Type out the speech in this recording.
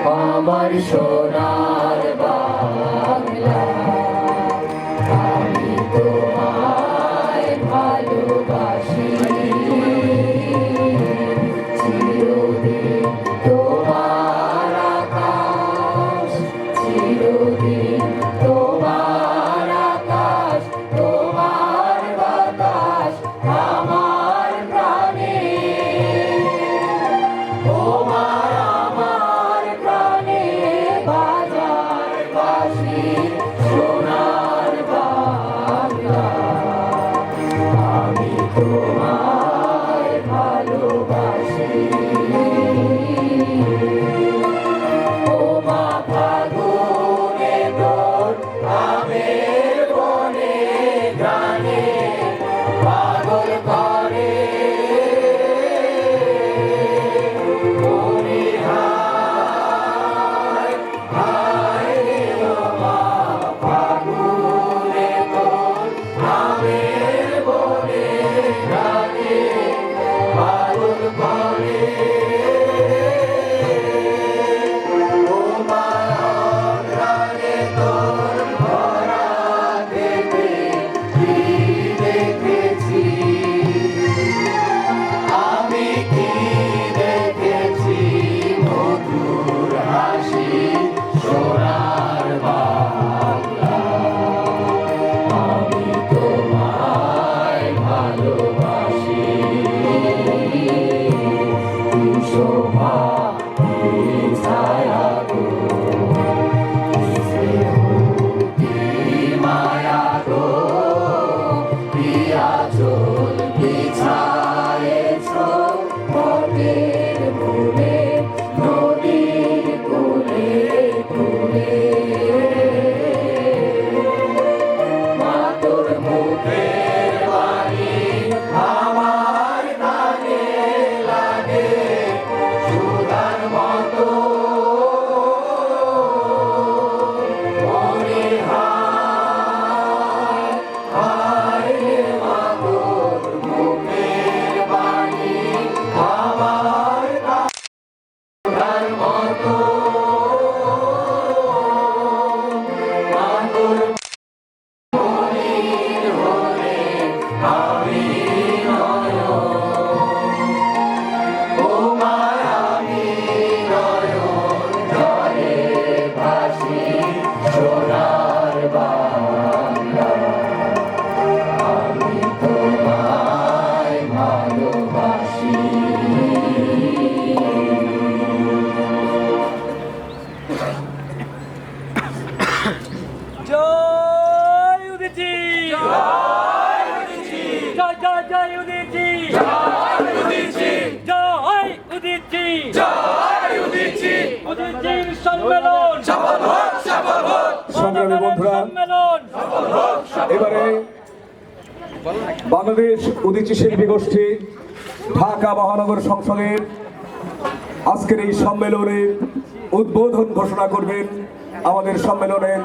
আমার সোনার বাংলা, আমি তোমায় ভালোবাসি, চিরদিন তোমার আকাশ, চিরদিন তোমার আকাশ, তোমার বাতাস আমার প্রাণে, তোমার আমার প্রাণে বাজার বাঁশি সোনার বাংলা, আমি তোমায় ভালোবাসি। ও মা ফাগুনে তোর আমের বনে গানে পাগল করে, মনে হায় হায় রে ও মা ফাগুনে তোর আমের বনে গানে পাগল করে। ও মা অঙ্গানে তোর ভরা দেখে কি দেখেছি, আমি কি দেখেছি, মধুর হাসি সোনার বাংলা, আমি তোমায় ভালোবাসি। কি শোভা কি ছায়া গো, কি স্নেহ কি মায়া গো, কি আঁচল বিছায়েছ বটের মূলে, নদীর কূলে কূলে, মা তোর মুখের বাণী আমার কানে লাগে সুধার মতো, মনে হায় হায় রে মা তোর মুখের বাণী আমার সুধার মতো, মা তোর মনির হলে আমি নয়ন, ও মা আমি নয়ন জলে ভাসি সোনার বাংলা, আমি তোমায় ভালোবাসি। জয় উদিচি, জয় উদিচি, জয় জয় জয় উদিচি, জয় উদিচি, জয় উদিচি, জয় উদিচি, উদিচির সম্মেলন সফল হোক, সফল হোক, সংগ্রামী বন্ধুরা, সম্মেলন সফল হোক। এবারে বাংলাদেশ উদীচী শিল্পী গোষ্ঠী ঢাকা মহানগর সংসদের আজকের এই সম্মেলনে উদ্বোধন ঘোষণা করবেন আমাদের সম্মেলনের